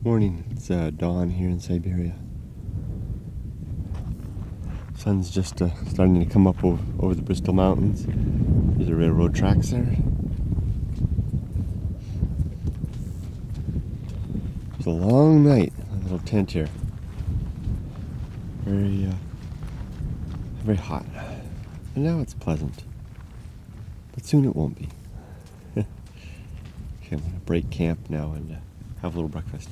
Morning, it's dawn here in Siberia. Sun's just starting to come up over the Bristol Mountains. There's the railroad tracks there. It's a long night, a little tent here. Very hot. And now it's pleasant. But soon it won't be. Okay, I'm going to break camp now and have a little breakfast.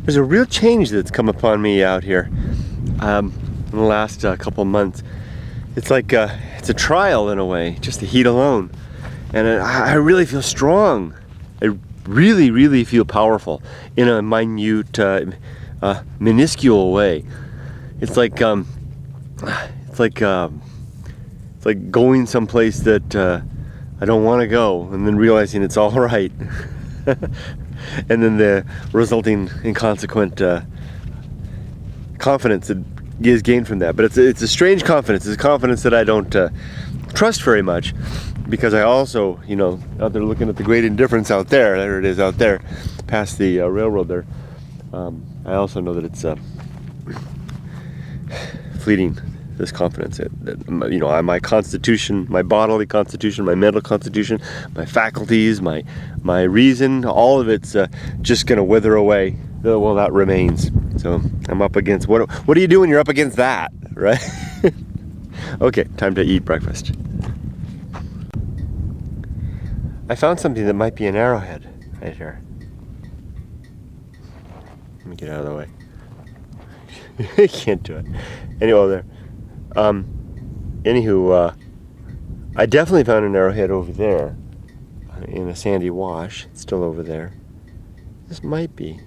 There's a real change that's come upon me out here in the last couple months. It's like it's a trial in a way, just the heat alone. And I really feel strong. I really feel powerful in a minute, minuscule way. It's like going someplace that I don't want to go, and then realizing it's all right. And then the resulting inconsequent confidence that is gained from that. But it's a strange confidence. It's a confidence that I don't trust very much, because I also, out there looking at the great indifference out there, there it is out there, past the railroad there, I also know that it's fleeting, this confidence that my constitution, my bodily constitution, my mental constitution, my faculties, my reason, all of it's just going to wither away. Well, that remains. So I'm up against, what do you do when you're up against that, right? Okay, time to eat breakfast. I found something that might be an arrowhead right here. Let me get out of the way. I can't do it. Anyway, there. Anywho, I definitely found an arrowhead over there in a sandy wash. It's still over there. This might be.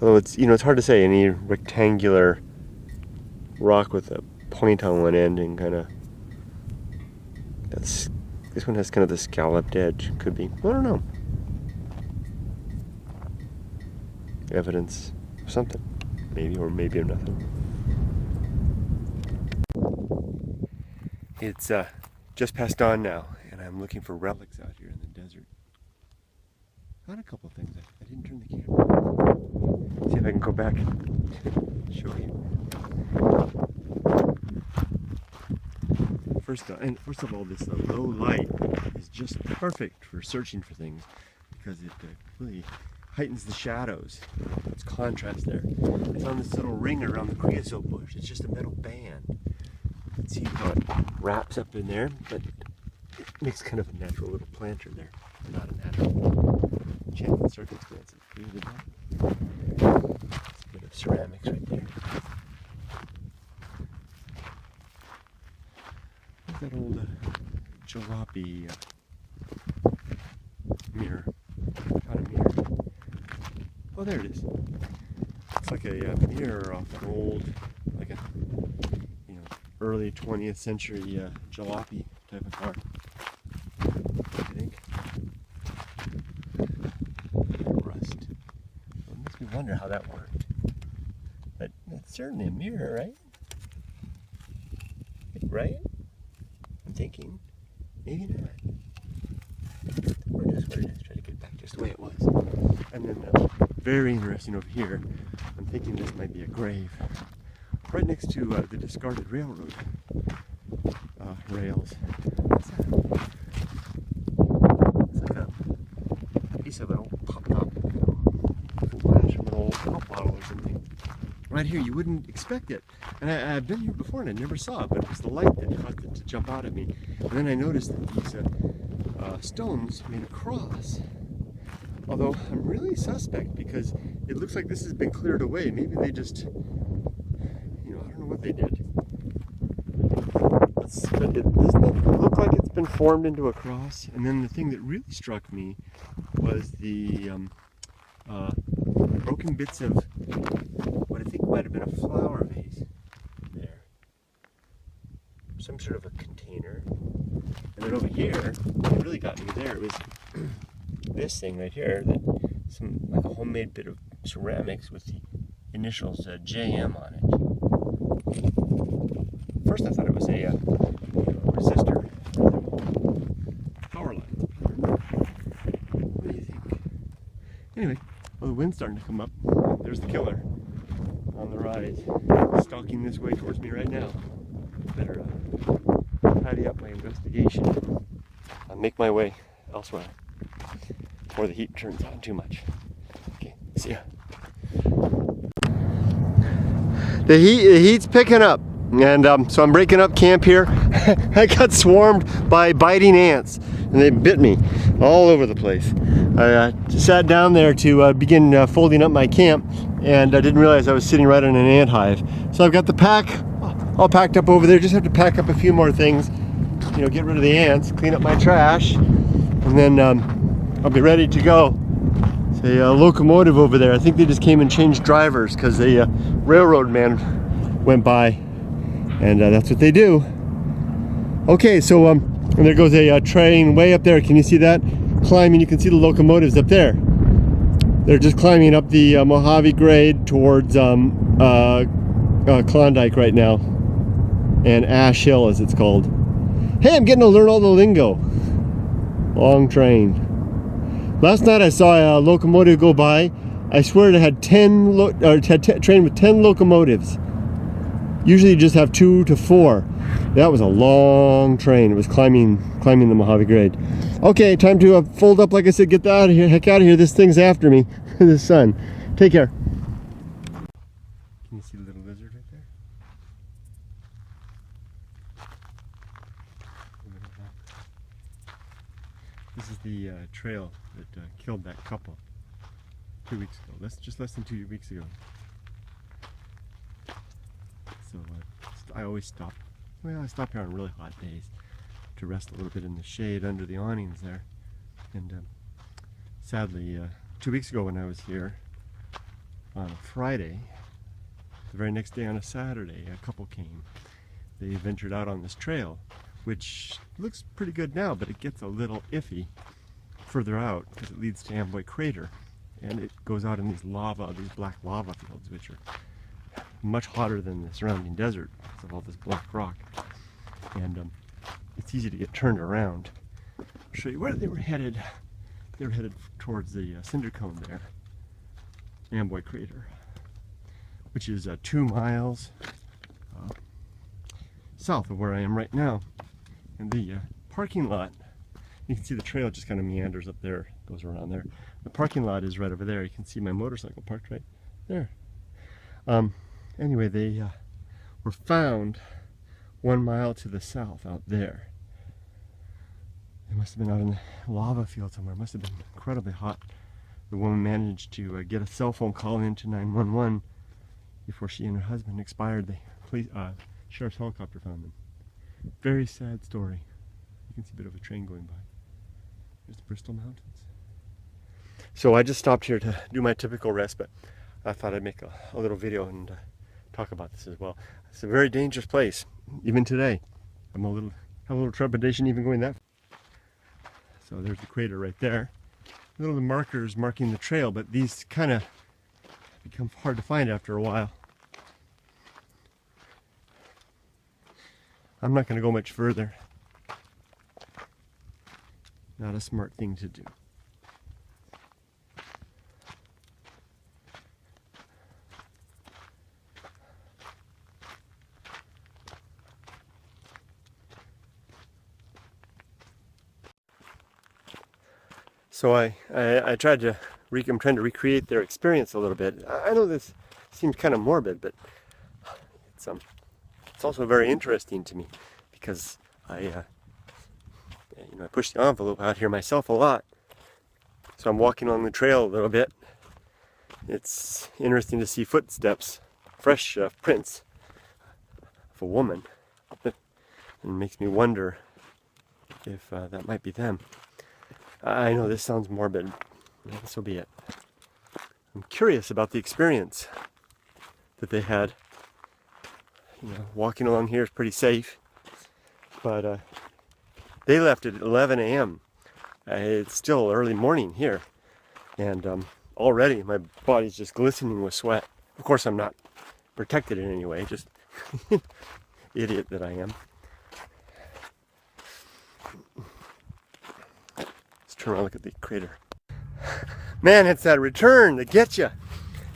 Although it's hard to say. Any rectangular rock with a point on one end and kind of. This one has kind of the scalloped edge. Could be. I don't know. Evidence of something. Maybe, or maybe of nothing. It's just past dawn now, and I'm looking for relics out here in the desert. Found a couple of things. I didn't turn the camera. See if I can go back and show you. First of all, this low light is just perfect for searching for things, because it really heightens the shadows. It's contrast there. I found this little ring around the creosote bush. It's just a metal band. Let's see how it wraps up in there, but it makes kind of a natural little planter there. Not a natural channel circumstance. It's a bit of ceramics right there. Look at that old jalopy mirror. Found a mirror. Oh, there it is. It's like a mirror off an old, like a early 20th century jalopy type of car, I think. Rust. It makes me wonder how that worked. But it's certainly a mirror, right? Right? I'm thinking, maybe not. Where it is. Try to get back just the way it was. And then, very interesting over here, I'm thinking this might be a grave. Right next to the discarded railroad rails. What's that? It's like a piece of an old pop-top flash from an old Coke bottle or something. Right here, you wouldn't expect it. And I've been here before and I never saw it, but it was the light that caused it to jump out at me. And then I noticed that these stones made a cross. Although I'm really suspect, because it looks like this has been cleared away. Maybe they just, I don't know what they did. But doesn't it look like it's been formed into a cross? And then the thing that really struck me was the broken bits of what I think might have been a flower vase there. Some sort of a container. And then over here, what really got me there was this thing right here, like a homemade bit of ceramics with the initials JM on it. First I thought it was a resistor power line. wind's starting to come up. There's the killer on the rise, stalking this way towards me right now. Better tidy up my investigation and make my way elsewhere before the heat turns on too much. Okay, see ya. The heat's picking up, and so I'm breaking up camp here. I got swarmed by biting ants, and they bit me all over the place. I sat down there to begin folding up my camp, and I didn't realize I was sitting right in an ant hive. So I've got the pack all packed up over there. Just have to pack up a few more things, you know, get rid of the ants, clean up my trash, and then I'll be ready to go. There's a locomotive over there. I think they just came and changed drivers because the railroad man went by, and that's what they do. Okay, so and there goes a train way up there. Can you see that? Climbing, you can see the locomotives up there. They're just climbing up the Mojave grade towards Klondike right now, and Ash Hill as it's called. Hey, I'm getting to learn all the lingo. Long train. Last night I saw a locomotive go by. I swear it had train with 10 locomotives. Usually you just have 2 to 4. That was a long train. It was climbing the Mojave grade. Okay, time to fold up, like I said, get out of here, heck out of here. This thing's after me. The sun. Take care. Can you see the little lizard right there? This is the trail that killed that couple 2 weeks ago. Just less than 2 weeks ago. So I always stop. Well, I stop here on really hot days to rest a little bit in the shade under the awnings there. And sadly, 2 weeks ago when I was here on a Friday, the very next day on a Saturday, a couple came. They ventured out on this trail, which looks pretty good now, but it gets a little iffy further out because it leads to Amboy crater, and it goes out in these black lava fields, which are much hotter than the surrounding desert because of all this black rock. And it's easy to get turned around. I'll show you where they were headed. They were headed towards the cinder cone there, Amboy crater, which is 2 miles south of where I am right now. And the parking lot, you can see the trail just kind of meanders up there, goes around there. The parking lot is right over there. You can see my motorcycle parked right there. Anyway, they were found 1 mile to the south out there. They must have been out in the lava field somewhere. It must have been incredibly hot. The woman managed to get a cell phone call into 911 before she and her husband expired. The police, sheriff's helicopter found them. Very sad story. You can see a bit of a train going by. There's the Bristol Mountains. So I just stopped here to do my typical rest, but I thought I'd make a little video and talk about this as well. It's a very dangerous place, even today. Have a little trepidation even going that far. So there's the crater right there. Little the markers marking the trail, but these kind of become hard to find after a while. I'm not going to go much further. Not a smart thing to do. So I tried to I'm trying to recreate their experience a little bit. I know this seems kind of morbid, but it's also very interesting to me because I push the envelope out here myself a lot. So I'm walking along the trail a little bit. It's interesting to see footsteps, fresh prints of a woman. It makes me wonder if that might be them. I know this sounds morbid, so be it. I'm curious about the experience that they had. Walking along here is pretty safe, but they left at 11 a.m. It's still early morning here, and already my body's just glistening with sweat. Of course, I'm not protected in any way, just idiot that I am. Turn around, look at the crater. Man, it's that return that gets you.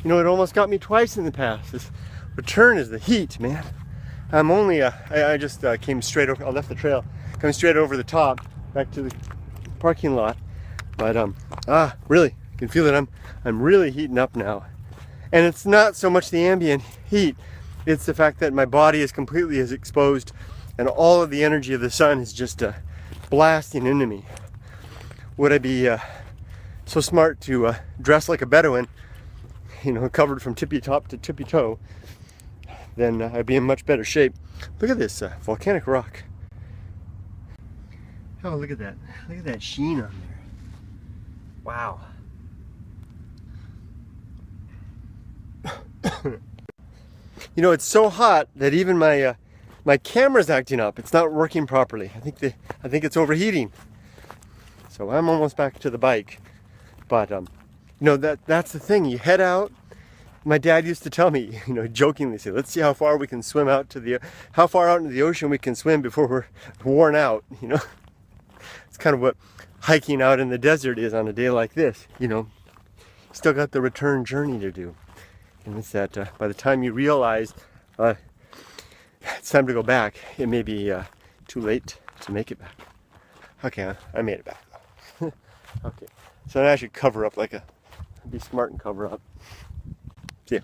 You know, it almost got me twice in the past. This return is the heat, man. I'm only, I just came straight over, I left the trail, coming straight over the top, back to the parking lot. But, really, you can feel that I'm really heating up now. And it's not so much the ambient heat, it's the fact that my body is completely as exposed and all of the energy of the sun is just blasting into me. Would I be so smart to dress like a Bedouin, you know, covered from tippy top to tippy toe, then I'd be in much better shape. Look at this volcanic rock. Oh, look at that. Look at that sheen on there. Wow. You know, it's so hot that even my my camera's acting up. It's not working properly. I think it's overheating. So I'm almost back to the bike. But you know, that's the thing. You head out. My dad used to tell me, you know, jokingly say, let's see how far we can swim out to how far out into the ocean we can swim before we're worn out, you know. It's kind of what hiking out in the desert is on a day like this, you know. Still got the return journey to do. And it's that by the time you realize it's time to go back, it may be too late to make it back. Okay, I made it back. Okay, so now I should cover up be smart and cover up. See ya.